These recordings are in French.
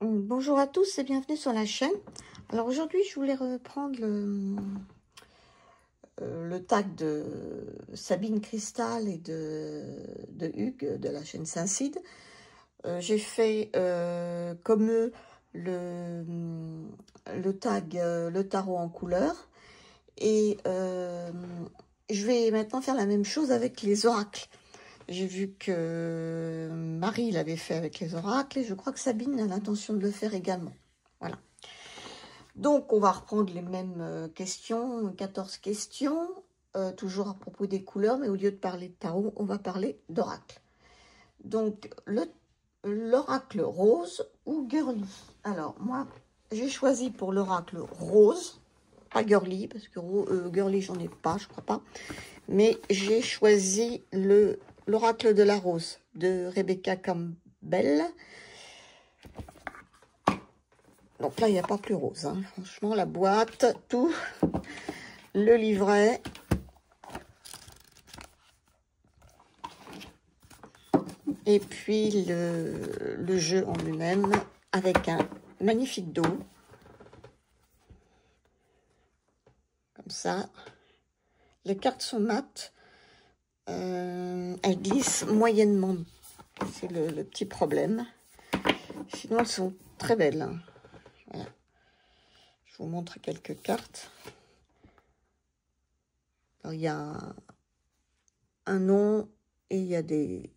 Bonjour à tous et bienvenue sur la chaîne. Alors aujourd'hui, je voulais reprendre le tag de Sabine Cristal et de Hugues de la chaîne Saint-Cide. J'ai fait comme eux le tag le tarot en couleur et je vais maintenant faire la même chose avec les oracles. J'ai vu que Marie l'avait fait avec les oracles et je crois que Sabine a l'intention de le faire également. Voilà. Donc, on va reprendre les mêmes questions, 14 questions, toujours à propos des couleurs, mais au lieu de parler de tarot, on va parler d'oracle. Donc, l'oracle rose ou girly. Alors, moi, j'ai choisi pour l'oracle rose, pas girly, parce que girly, j'en ai pas, je crois pas, mais j'ai choisi l'oracle de la rose de Rebecca Campbell. Donc là, il n'y a pas plus rose. Hein. Franchement, la boîte, tout, le livret. Et puis le jeu en lui-même avec un magnifique dos. Comme ça. Les cartes sont mates. Elles glissent moyennement. C'est le petit problème. Sinon, elles sont très belles. Hein. Voilà. Je vous montre quelques cartes. Alors, il y a un nom et il y a des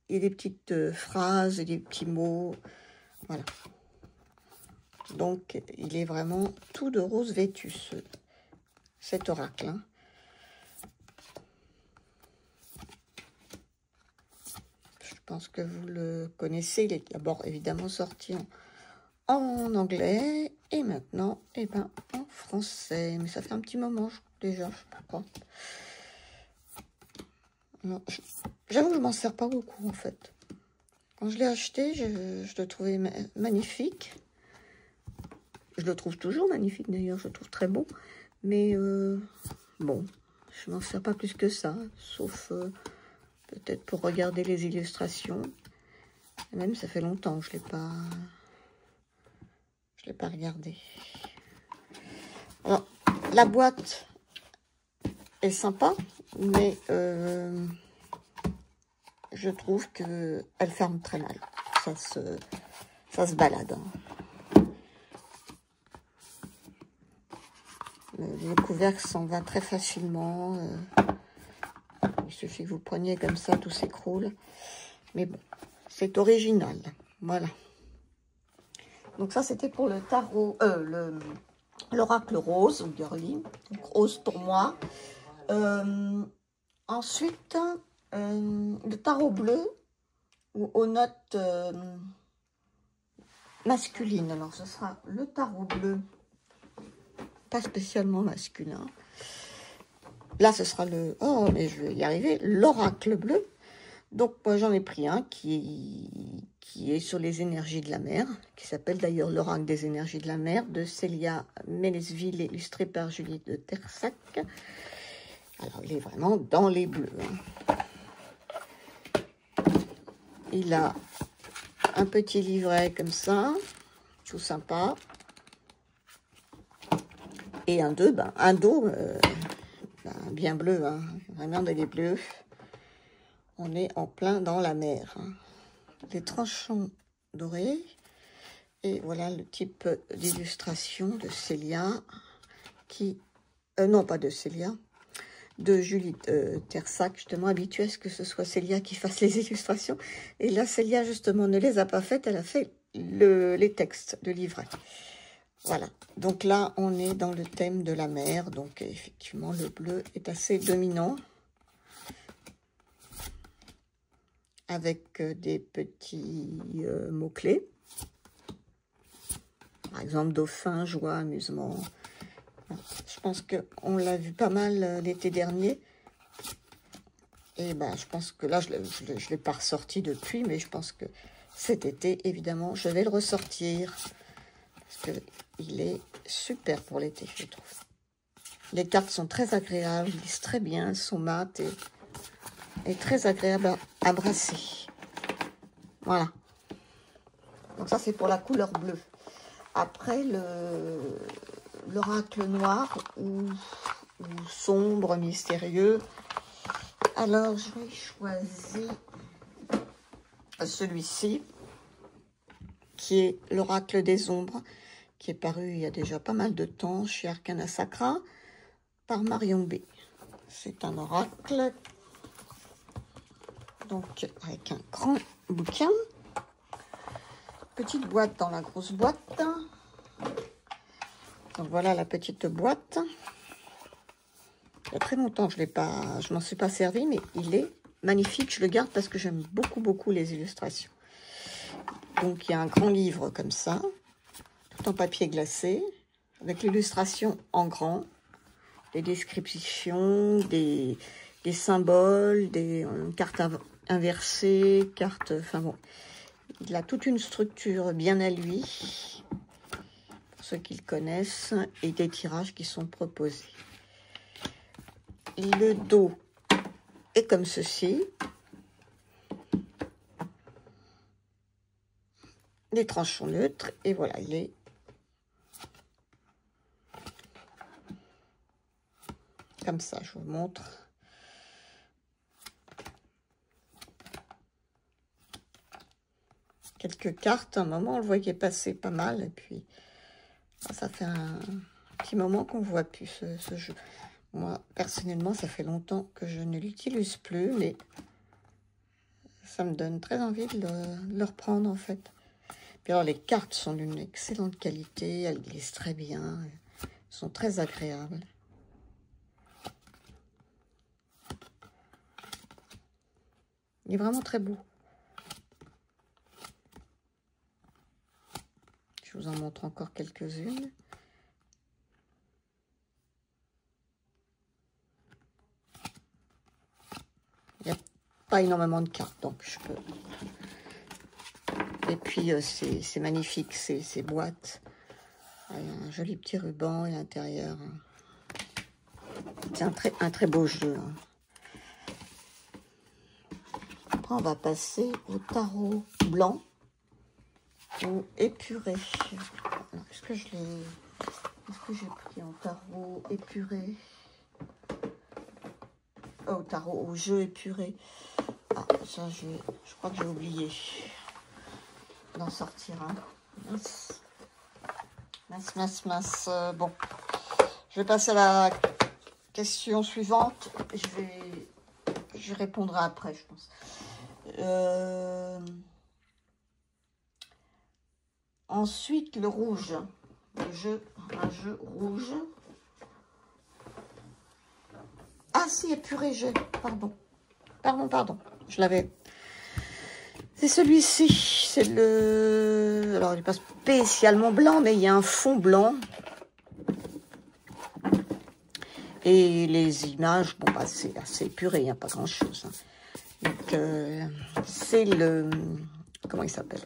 petites phrases et des petits mots. Voilà. Donc, il est vraiment tout de rose vêtu, cet oracle. Hein. Je pense que vous le connaissez. Il est d'abord évidemment sorti en anglais et maintenant en français. Mais ça fait un petit moment déjà, je crois. J'avoue que je m'en sers pas beaucoup en fait. Quand je l'ai acheté, je le trouvais magnifique. Je le trouve toujours magnifique d'ailleurs, je le trouve très beau. Mais bon, je m'en sers pas plus que ça, sauf peut-être pour regarder les illustrations. Et même ça fait longtemps que je l'ai pas regardé. Alors, la boîte est sympa, mais je trouve qu'elle ferme très mal. Ça se balade. Hein. Le couvercle s'en va très facilement. Il suffit que vous preniez comme ça, tout s'écroule. Mais bon, c'est original. Voilà. Donc ça, c'était pour le tarot, l'oracle rose, ou girly. Donc rose pour moi. Ensuite, le tarot bleu, ou aux notes masculines. Alors, ce sera le tarot bleu, pas spécialement masculin. Là, ce sera oh, mais je vais y arriver, l'oracle bleu. Donc, moi, j'en ai pris un qui est sur les énergies de la mer, qui s'appelle d'ailleurs l'oracle des énergies de la mer, de Célia Ménesville, illustré par Julie de Tersac. Alors, il est vraiment dans les bleus. Hein. Il a un petit livret comme ça, tout sympa. Et un dos bien bleu, hein, vraiment dans les bleus. On est en plein dans la mer. Hein. Les tranchants dorés. Et voilà le type d'illustration de Célia, non pas de Célia, de Julie Tersac, justement, habituée à ce que ce soit Célia qui fasse les illustrations. Et là, Célia, justement, ne les a pas faites, elle a fait les textes de livret. Voilà, donc là, on est dans le thème de la mer, donc effectivement, le bleu est assez dominant. Avec des petits mots-clés. Par exemple, dauphin, joie, amusement. Je pense qu'on l'a vu pas mal l'été dernier. Et ben, je pense que là, je ne l'ai pas ressorti depuis, mais je pense que cet été, évidemment, je vais le ressortir. Parce qu'il est super pour l'été, je trouve. Les cartes sont très agréables, ils lisent très bien, elles sont mates et très agréables à brasser. Voilà. Donc ça, c'est pour la couleur bleue. Après, l'oracle noir ou sombre, mystérieux. Alors, je vais choisir celui-ci, qui est l'oracle des ombres, qui est paru il y a déjà pas mal de temps chez Arcana Sacra, par Marion B. C'est un oracle, donc avec un grand bouquin. Petite boîte dans la grosse boîte. Donc voilà la petite boîte. Il y a très longtemps que je m'en suis pas servi, mais il est magnifique. Je le garde parce que j'aime beaucoup les illustrations. Donc il y a un grand livre comme ça, tout en papier glacé, avec l'illustration en grand, des descriptions, des symboles, des cartes inversées, cartes, enfin bon. Il a toute une structure bien à lui, pour ceux qui le connaissent, et des tirages qui sont proposés. Le dos est comme ceci. Les tranches sont neutres, et voilà, il est comme ça, je vous montre. Quelques cartes, un moment on le voyait passer pas mal, et puis ça fait un petit moment qu'on ne voit plus ce jeu. Moi personnellement ça fait longtemps que je ne l'utilise plus, mais ça me donne très envie de le reprendre en fait. Puis alors les cartes sont d'une excellente qualité, elles glissent très bien, elles sont très agréables. Il est vraiment très beau. Je vous en montre encore quelques-unes. Il n'y a pas énormément de cartes, donc je peux... Et puis, c'est magnifique, ces boîtes. Il y a un joli petit ruban à l'intérieur. C'est un très beau jeu. Après, on va passer au tarot blanc ou épuré. Est-ce que j'ai pris en tarot épuré? Oh, tarot au jeu épuré. Ah, ça, je crois que j'ai oublié d'en sortir un. Mince. Bon, je vais passer à la question suivante. Je répondrai après, je pense. Ensuite, le rouge. Un jeu rouge. Ah si, épuré, pardon. Je l'avais. C'est celui-ci. C'est le... Alors, il n'est pas spécialement blanc, mais il y a un fond blanc. Et les images, bon, bah, c'est assez épuré, il n'y a pas grand-chose. Hein. Donc, c'est le... Comment il s'appelle?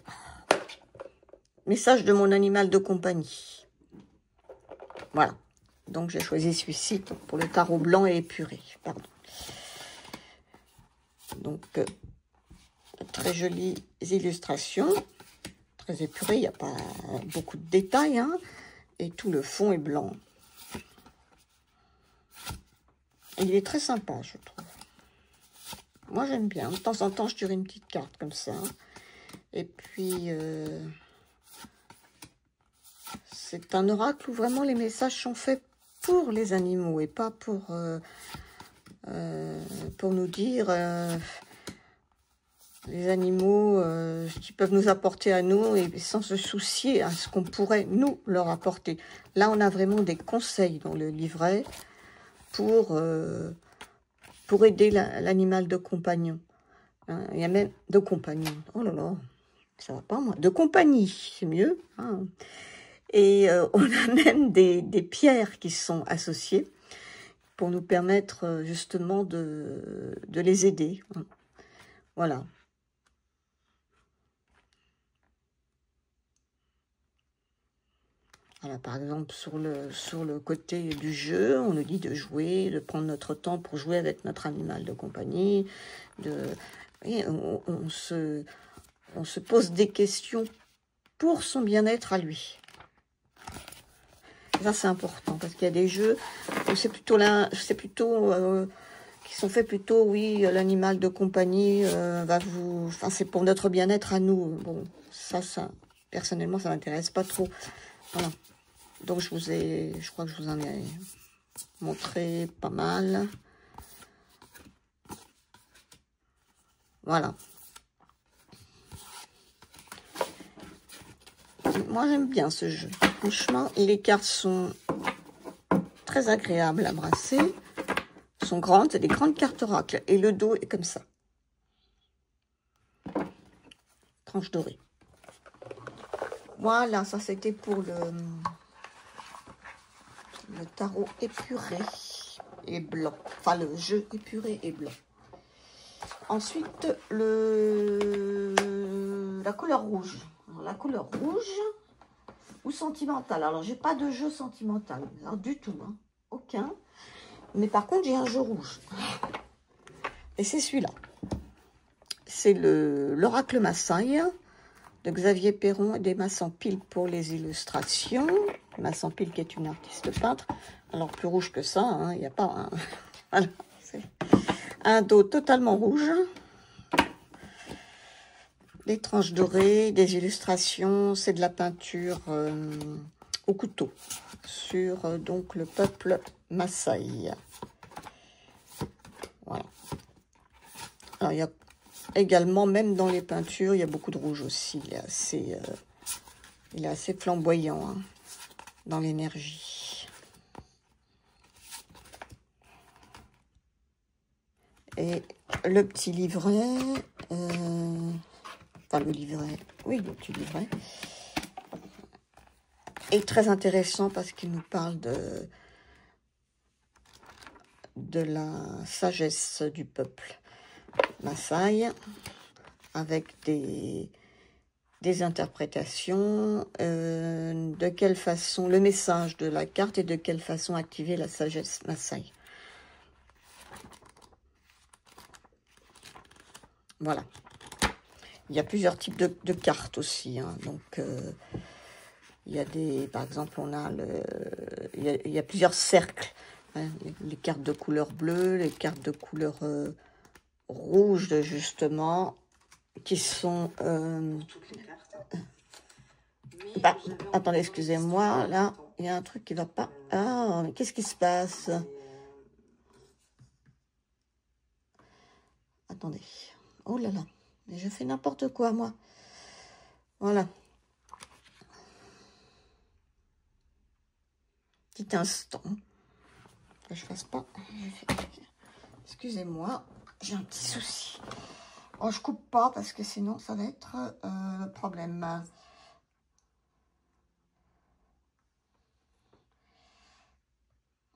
Message de mon animal de compagnie. Voilà. Donc, j'ai choisi celui-ci pour le tarot blanc et épuré. Pardon. Donc, très jolies illustrations. Très épuré, il n'y a pas beaucoup de détails. Hein, et tout le fond est blanc. Et il est très sympa, je trouve. Moi, j'aime bien. De temps en temps, je tire une petite carte comme ça. Et puis, c'est un oracle où vraiment les messages sont faits pour les animaux et pas pour nous dire les animaux ce qu'ils peuvent nous apporter à nous et sans se soucier à ce qu'on pourrait nous leur apporter. Là, on a vraiment des conseils dans le livret pour aider l'animal de compagnon. Hein, il y a même de compagnon. Oh là là, ça va pas moi. De compagnie, c'est mieux. Hein. Et on a même des pierres qui sont associées pour nous permettre justement de les aider. Voilà. Voilà, par exemple, sur le côté du jeu, on nous dit de jouer, de prendre notre temps pour jouer avec notre animal de compagnie. On se pose des questions pour son bien-être à lui. Ça, c'est important, parce qu'il y a des jeux où c'est plutôt qui sont faits plutôt, oui, l'animal de compagnie va vous... Enfin, c'est pour notre bien-être à nous. Bon, ça, personnellement, ça m'intéresse pas trop. Voilà. Donc, je crois que je vous en ai montré pas mal. Voilà. Moi, j'aime bien ce jeu. Franchement, les cartes sont très agréables à brasser. Sont grandes, c'est des grandes cartes oracle. Et le dos est comme ça. Tranche dorée. Voilà, ça c'était pour le tarot épuré et blanc. Enfin, le jeu épuré et blanc. Ensuite, la couleur rouge. Alors, la couleur rouge ou sentimentale. Alors, j'ai pas de jeu sentimental. Alors, du tout, hein. Aucun. Mais par contre, j'ai un jeu rouge. Et c'est celui-là. C'est l'oracle Massaï de Xavier Perron et d'Emma Sampil pour les illustrations. Emma Sampil qui est une artiste peintre. Alors, plus rouge que ça, hein, il n'y a pas un... Voilà, c'est un dos totalement rouge. Des tranches dorées, des illustrations. C'est de la peinture au couteau sur donc le peuple Massaï. Voilà. Alors, il y a également, même dans les peintures, il y a beaucoup de rouge aussi. Il est assez flamboyant hein, dans l'énergie. Et le petit livret, enfin le livret, oui, le petit livret, est très intéressant parce qu'il nous parle de la sagesse du peuple Massaï, avec des interprétations, de quelle façon, le message de la carte et de quelle façon activer la sagesse Massaï. Voilà. Il y a plusieurs types de cartes aussi. Hein. Donc, il y a par exemple, on a il y a plusieurs cercles. Hein. Les cartes de couleur bleue, les cartes de couleur rouge, justement, qui sont... toutes les cartes. Bah, attendez, excusez-moi, là, il y a un truc qui ne va pas... Ah, mais qu'est-ce qui se passe? Attendez. Oh là là, mais je fais n'importe quoi, moi. Voilà. Petit instant. Que je fasse pas... Excusez-moi, j'ai un petit souci. Oh, je coupe pas parce que sinon, ça va être le problème.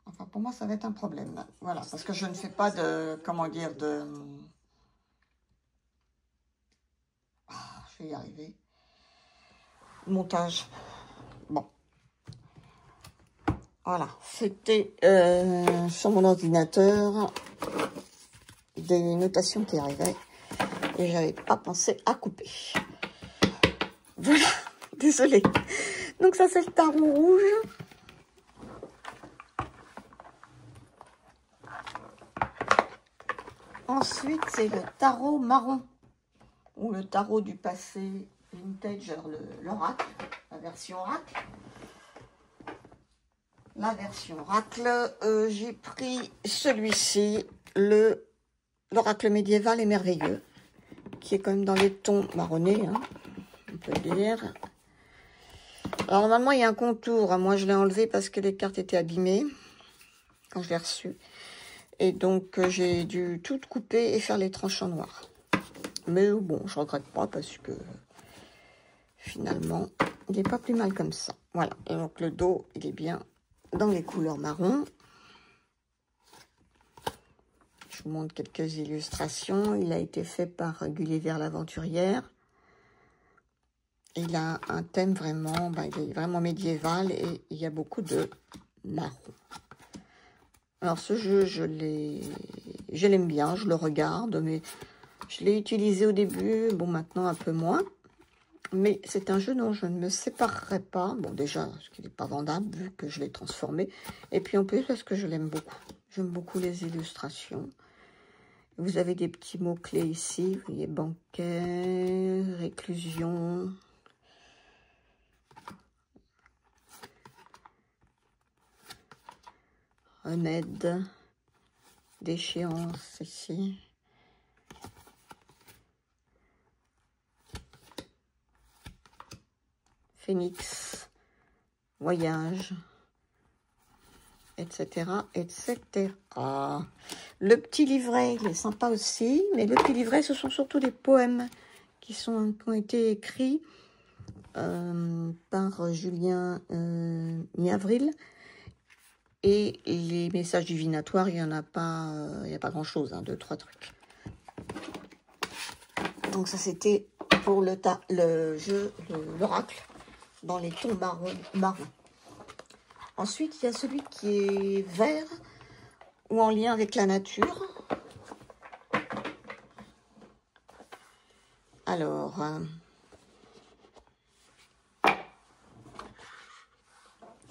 Enfin, pour moi, ça va être un problème. Voilà, parce que je ne fais pas de... Comment dire, de... Je vais y arriver. Montage. Bon. Voilà, c'était sur mon ordinateur des notations qui arrivaient et j'avais pas pensé à couper. Voilà, désolée. Donc ça, c'est le tarot rouge. Ensuite, c'est le tarot marron ou le tarot du passé vintage, l'oracle, la version oracle. La version oracle, j'ai pris celui-ci, l'oracle médiéval et merveilleux, qui est quand même dans les tons marronnés, hein, on peut le dire. Alors normalement, il y a un contour. Moi, je l'ai enlevé parce que les cartes étaient abîmées quand je l'ai reçu. Et donc, j'ai dû tout couper et faire les tranches en noir. Mais bon, je regrette pas parce que finalement, il n'est pas plus mal comme ça. Voilà, et donc le dos, il est bien dans les couleurs marron. Je vous montre quelques illustrations. Il a été fait par Gulliver l'Aventurière. Il a un thème vraiment, il est vraiment médiéval et il y a beaucoup de marron. Alors ce jeu, je l'aime bien, je le regarde, mais je l'ai utilisé au début, bon maintenant un peu moins. Mais c'est un jeu dont je ne me séparerai pas. Bon, déjà, parce qu'il n'est pas vendable, vu que je l'ai transformé. Et puis en plus, parce que je l'aime beaucoup. J'aime beaucoup les illustrations. Vous avez des petits mots-clés ici. Vous voyez, bancaire, réclusion. Remède. Déchéance, ici. Phénix. Voyage. Etc. etc. Le petit livret, il est sympa aussi. Mais le petit livret, ce sont surtout des poèmes qui ont été écrits par Julien Mi-Avril. Et les messages divinatoires, il n'y en a pas, il n'y a pas grand-chose, hein, 2-3 trucs. Donc ça, c'était pour le jeu, l'oracle, dans les tons marrons. Ensuite, il y a celui qui est vert, ou en lien avec la nature. Alors...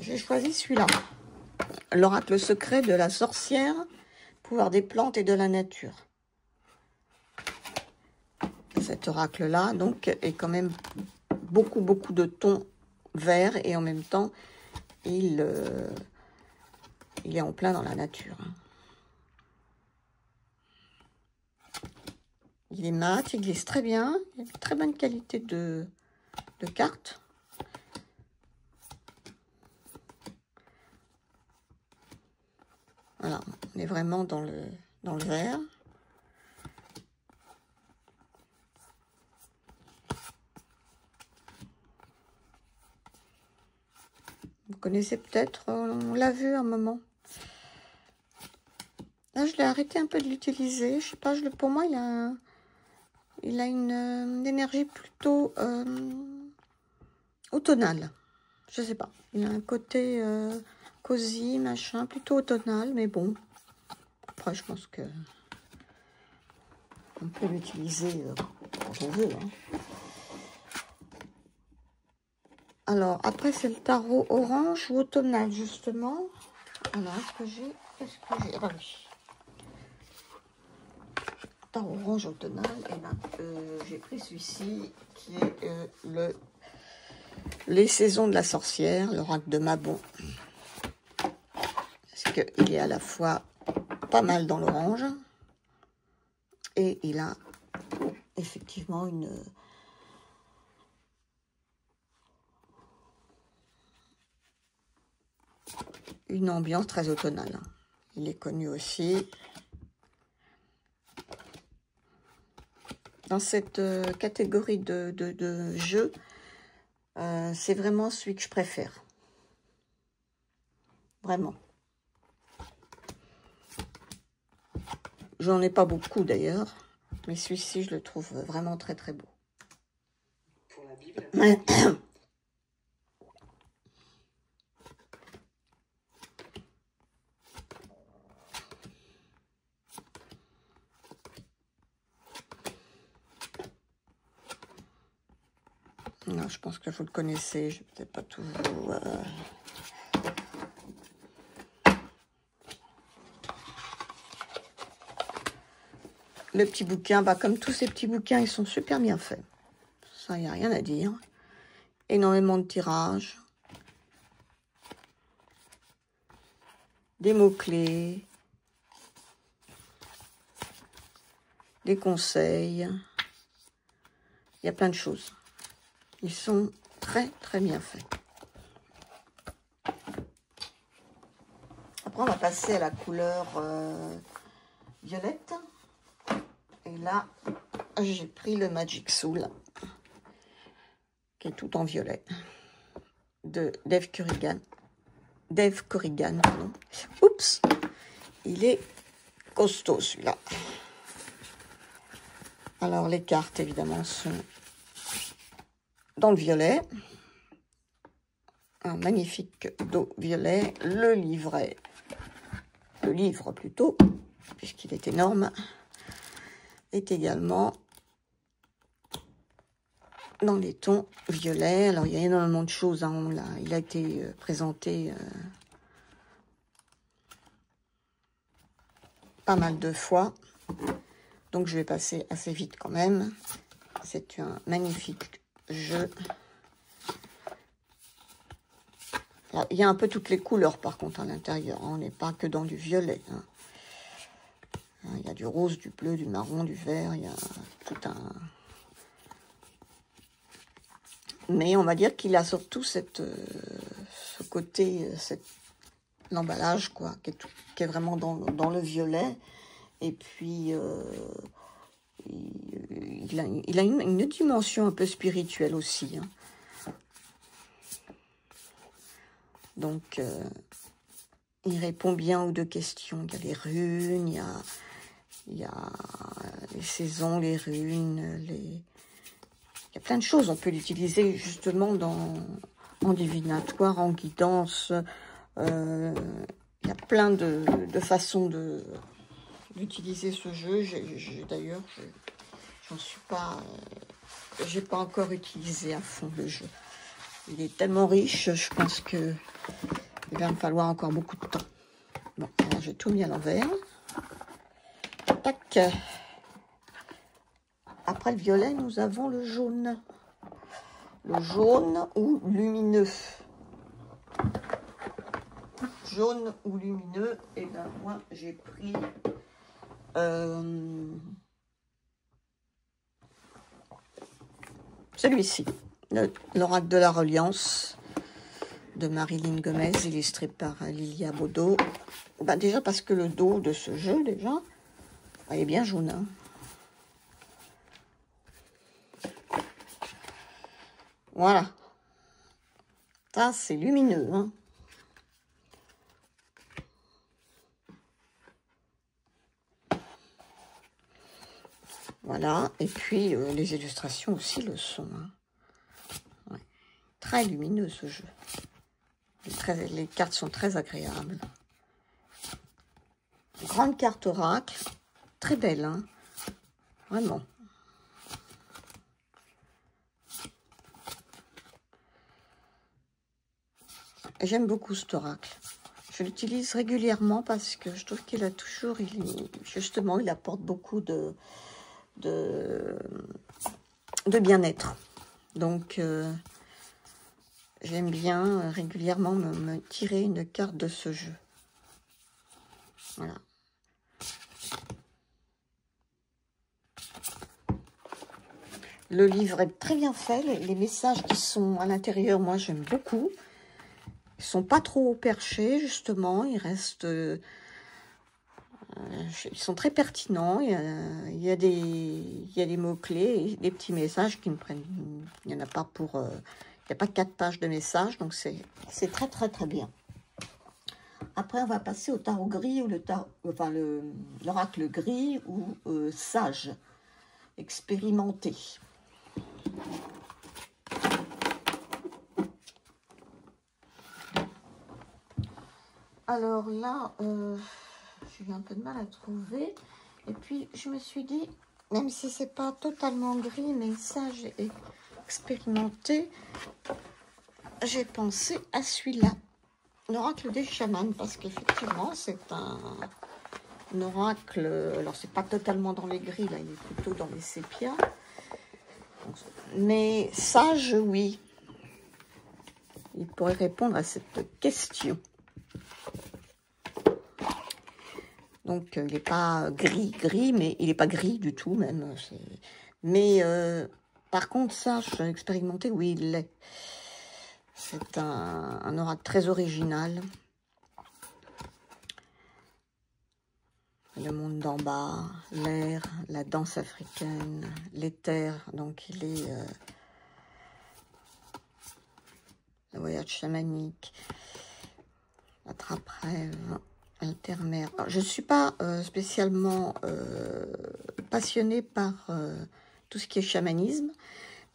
j'ai choisi celui-là. L'oracle secret de la sorcière, pouvoir des plantes et de la nature. Cet oracle-là, donc, est quand même beaucoup de tons verts et en même temps, il est en plein dans la nature. Il est mat, il glisse très bien, il a une très bonne qualité de carte. Voilà, on est vraiment dans le vert. Vous connaissez peut-être, on l'a vu un moment. Là, je l'ai arrêté un peu de l'utiliser. Je sais pas, pour moi, il a une énergie plutôt automnale. Je sais pas. Il a un côté cosy, machin, plutôt automnal, mais bon. Après, je pense que on peut l'utiliser quand on veut. Hein. Alors, après, c'est le tarot orange ou automnal, justement. Alors, qu'est-ce que j'ai? Ah oui. Tarot orange automnal. Et là, j'ai pris celui-ci, qui est les saisons de la sorcière, l'oracle de Mabon. Parce qu'il est à la fois pas mal dans l'orange et il a effectivement une ambiance très automnale. Il est connu aussi dans cette catégorie de jeux. C'est vraiment celui que je préfère. Vraiment. J'en ai pas beaucoup d'ailleurs, mais celui-ci, je le trouve vraiment très beau. Pour la Bible. Non, je pense que vous le connaissez, je vais peut-être pas tout vous... Le petit bouquin, comme tous ces petits bouquins, ils sont super bien faits. Ça, il n'y a rien à dire. Énormément de tirages. Des mots-clés. Des conseils. Il y a plein de choses. Ils sont très bien faits. Après, on va passer à la couleur violette. Et là, j'ai pris le Magic Soul, qui est tout en violet, de Dave Corrigan. Pardon. Oups, il est costaud celui-là. Alors, les cartes, évidemment, sont dans le violet. Un magnifique dos violet. Le livre plutôt, puisqu'il est énorme, est également dans les tons violets. Alors, il y a énormément de choses, hein, il a été présenté pas mal de fois. Donc, je vais passer assez vite quand même. C'est un magnifique jeu. Alors, il y a un peu toutes les couleurs, par contre, à l'intérieur. Hein. On n'est pas que dans du violet. Hein. Il y a du rose, du bleu, du marron, du vert. Il y a tout un... Mais on va dire qu'il a surtout ce côté, l'emballage, quoi, qui est vraiment dans le violet. Et puis, il a une dimension un peu spirituelle aussi. Hein. Donc, il répond bien aux deux questions. Il y a les runes, il y a les saisons, les runes, il y a plein de choses. On peut l'utiliser justement en divinatoire, en guidance. Il y a plein de façons d'utiliser ce jeu. D'ailleurs, j'en suis pas... j'ai pas encore utilisé à fond le jeu. Il est tellement riche, je pense que il va me falloir encore beaucoup de temps. Bon, alors j'ai tout mis à l'envers. Tac. Après le violet, nous avons le jaune. Le jaune ou lumineux. Jaune ou lumineux. Et là, moi, j'ai pris... celui-ci. L'oracle de la reliance de Marilyn Gomez, illustré par Lilia Baudot. Ben déjà parce que le dos de ce jeu, déjà, il est bien jaune. Hein. Voilà. Ça, c'est lumineux. Hein. Voilà. Et puis, les illustrations aussi le sont. Hein. Ouais. Très lumineux, ce jeu. Les cartes sont très agréables. Grande carte oracle. Très belle, hein. Vraiment. J'aime beaucoup cet oracle. Je l'utilise régulièrement parce que je trouve qu'il a toujours... justement, il apporte beaucoup de bien-être. Donc, j'aime bien régulièrement me tirer une carte de ce jeu. Voilà. Le livre est très bien fait. Les messages qui sont à l'intérieur, moi, j'aime beaucoup. Ils sont pas trop perchés, justement. Ils restent... ils sont très pertinents. Il y a des mots-clés, des petits messages qui me prennent... Il n'y en a pas pour... il n'y a pas 4 pages de messages, donc c'est très, très, très bien. Après, on va passer au tarot gris, ou l'oracle gris, ou sage, expérimenté. Alors là, j'ai eu un peu de mal à trouver. Et puis, je me suis dit, même si c'est pas totalement gris, mais sage et expérimenté, j'ai pensé à celui-là, l'oracle des chamans, parce qu'effectivement, c'est un oracle. Alors, c'est pas totalement dans les gris, là, il est plutôt dans les sépias. Mais sage, oui. Il pourrait répondre à cette question. Donc, il n'est pas gris, mais il n'est pas gris du tout, même. Mais, par contre, sage, expérimenté, oui, il l'est. C'est un oracle très original. Le monde d'en bas, l'air, la danse africaine, l'éther. Donc, il est... le voyage chamanique, la trappe-rêve, intermère. Alors, je ne suis pas spécialement passionnée par tout ce qui est chamanisme,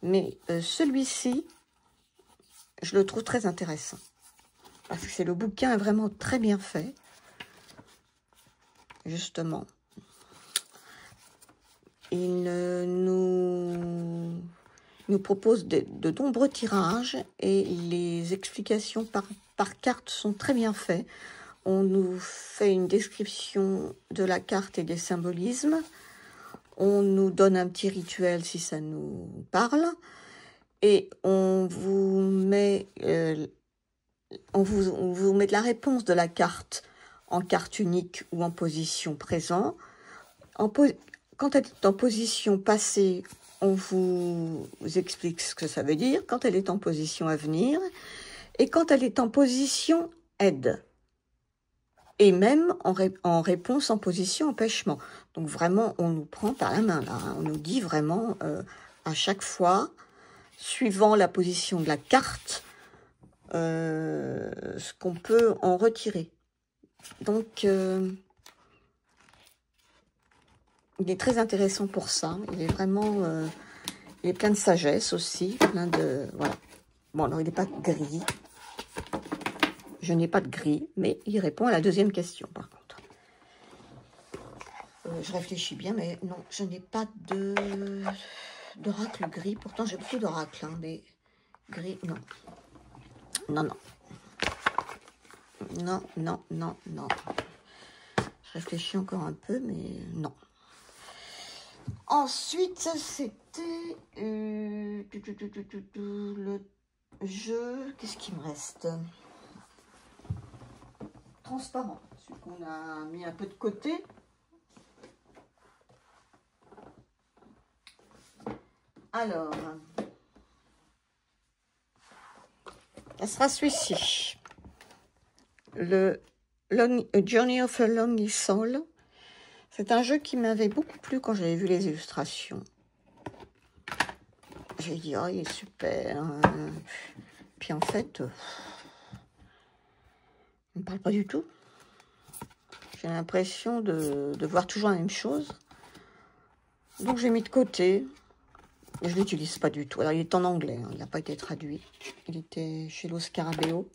mais celui-ci, je le trouve très intéressant. Parce que le bouquin est vraiment très bien fait. Justement. Il nous nous propose de nombreux tirages et les explications par carte sont très bien faites. On nous fait une description de la carte et des symbolismes. On nous donne un petit rituel si ça nous parle. Et on vous met, on vous met de la réponse de la carte en carte unique ou en position présent. Quand elle est en position passée, on vous explique ce que ça veut dire. Quand elle est en position à venir. Et quand elle est en position aide. Et même en réponse en position empêchement. Donc vraiment, on nous prend par la main, là. Hein. On nous dit vraiment à chaque fois, suivant la position de la carte, ce qu'on peut en retirer. Donc, il est très intéressant pour ça. Il est vraiment... il est plein de sagesse aussi. Plein de... Voilà. Bon, alors, il n'est pas gris. Je n'ai pas de gris, mais il répond à la deuxième question, par contre. Je réfléchis bien, mais non, je n'ai pas d'oracle gris. Pourtant, j'ai beaucoup d'oracles, hein, mais gris, non. Non, non. Non, non, non, non. Je réfléchis encore un peu, mais non. Ensuite, c'était le jeu. Qu'est-ce qu'il me reste? Transparent, celui qu'on a mis un peu de côté. Alors, ça sera celui-ci. Le Journey of a Lonely Soul. C'est un jeu qui m'avait beaucoup plu quand j'avais vu les illustrations. J'ai dit, oh, il est super. Puis en fait, il ne parle pas du tout. J'ai l'impression de voir toujours la même chose. Donc j'ai mis de côté. Et je ne l'utilise pas du tout. Alors il est en anglais, hein, il n'a pas été traduit. Il était chez Lo Scarabeo.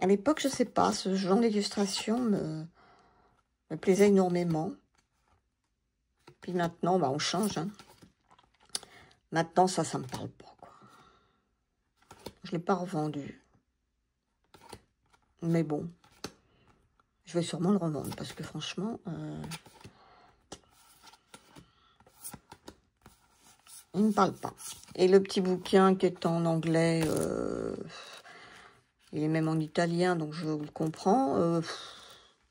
À l'époque, je ne sais pas, ce genre d'illustration me plaisait énormément. Puis maintenant, bah, on change. Hein. Maintenant, ça ne me parle pas. Quoi. Je ne l'ai pas revendu. Mais bon, je vais sûrement le revendre parce que franchement, il ne me parle pas. Et le petit bouquin qui est en anglais, il est même en italien, donc je le comprends.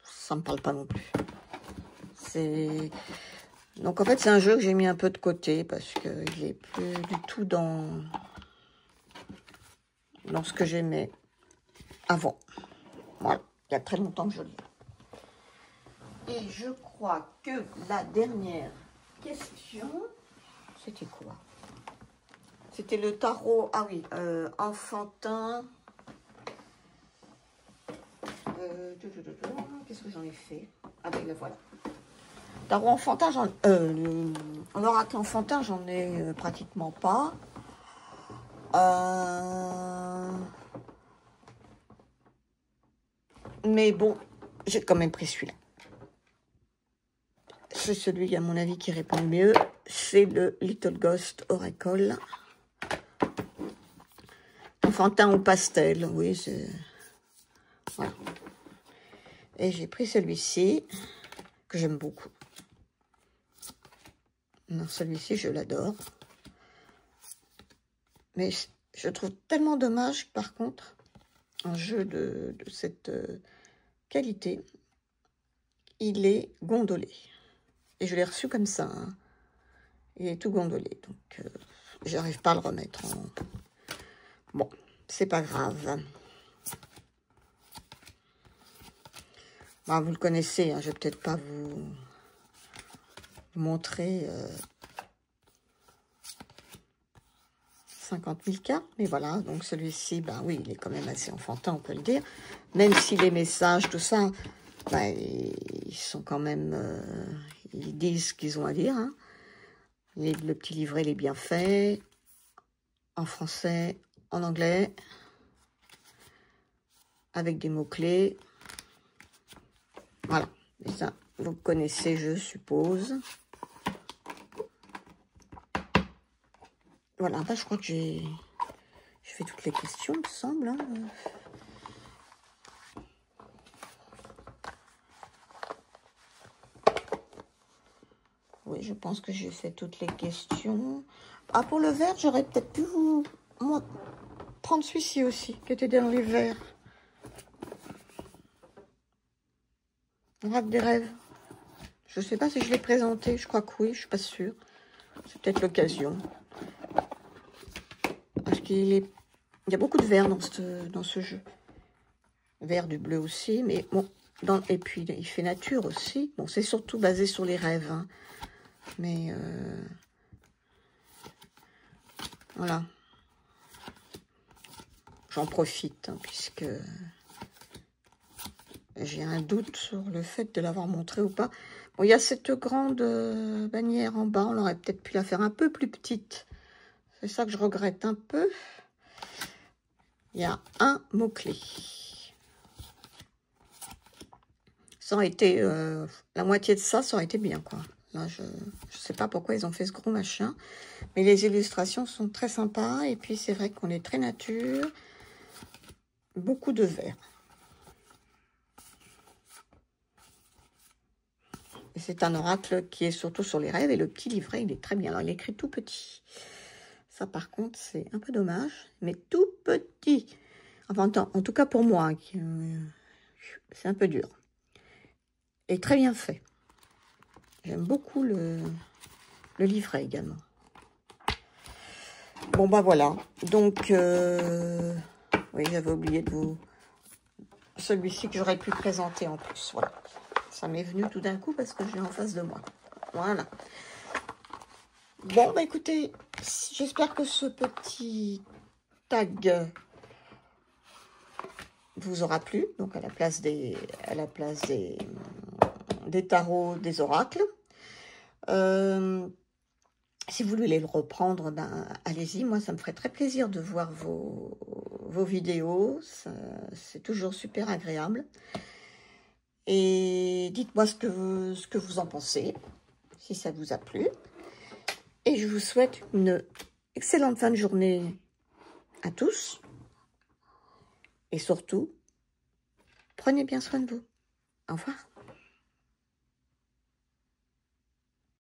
Ça ne me parle pas non plus. Donc en fait, c'est un jeu que j'ai mis un peu de côté parce qu'il n'est plus du tout dans ce que j'aimais avant. Voilà, il y a très longtemps que je lis. Et je crois que la dernière question, c'était quoi? C'était le tarot, ah oui, enfantin. Qu'est-ce que j'en ai fait? Ah ben le voilà. Tarot enfantin, l'oracle enfantin, j'en ai pratiquement pas. Mais bon, j'ai quand même pris celui-là. C'est celui, à mon avis, qui répond le mieux. C'est le Little Ghost Oracle. Enfantin au pastel, oui, c'est... Voilà. Et j'ai pris celui-ci, que j'aime beaucoup. Non, celui-ci, je l'adore. Mais je trouve tellement dommage, par contre, un jeu de cette qualité, il est gondolé. Et je l'ai reçu comme ça. Hein. Il est tout gondolé. Donc, j'arrive pas à le remettre en... Bon, c'est pas grave. Bon, vous le connaissez, hein, je vais peut-être pas vous montrer 50 000 cartes, mais voilà, donc celui-ci, ben oui, il est quand même assez enfantin, on peut le dire, même si les messages, tout ça, ben, ils sont quand même, ils disent ce qu'ils ont à dire, hein. Le petit livret, il est bien fait, en français, en anglais, avec des mots-clés, voilà, et ça, vous connaissez, je suppose. Voilà, bah, je crois que j'ai fait toutes les questions, il me semble. Hein. Oui, je pense que j'ai fait toutes les questions. Ah, pour le vert, j'aurais peut-être pu vous prendre celui-ci aussi, qui était dans les verts. Oracle des rêves. Je ne sais pas si je l'ai présenté, je crois que oui, je suis pas sûre. C'est peut-être l'occasion. Parce qu'il y a beaucoup de vert dans ce jeu. Vert, du bleu aussi, mais bon, et puis il fait nature aussi. Bon, c'est surtout basé sur les rêves, hein. Mais voilà. J'en profite, hein, puisque j'ai un doute sur le fait de l'avoir montré ou pas. Bon, il y a cette grande bannière en bas, on aurait peut-être pu la faire un peu plus petite. C'est ça que je regrette un peu. Il y a un mot-clé. Ça aurait été, la moitié de ça, ça aurait été bien, quoi. Là, je sais pas pourquoi ils ont fait ce gros machin. Mais les illustrations sont très sympas. Et puis, c'est vrai qu'on est très nature. Beaucoup de vert. Et c'est un oracle qui est surtout sur les rêves. Et le petit livret, il est très bien. Alors, il est écrit tout petit. Ça, par contre, c'est un peu dommage. Mais tout petit. Enfin, en tout cas pour moi, c'est un peu dur. Et très bien fait. J'aime beaucoup le livret également. Bon, bah voilà. Donc, oui, j'avais oublié de vous... Celui-ci que j'aurais pu présenter en plus. Voilà. Ça m'est venu tout d'un coup parce que je l'ai en face de moi. Voilà. Bon, bah écoutez, j'espère que ce petit tag vous aura plu. Donc, à la place des tarots, des oracles. Si vous voulez le reprendre, ben, allez-y. Moi, ça me ferait très plaisir de voir vos vidéos. C'est toujours super agréable. Et dites-moi ce que vous en pensez, si ça vous a plu. Et je vous souhaite une excellente fin de journée à tous. Et surtout, prenez bien soin de vous. Au revoir.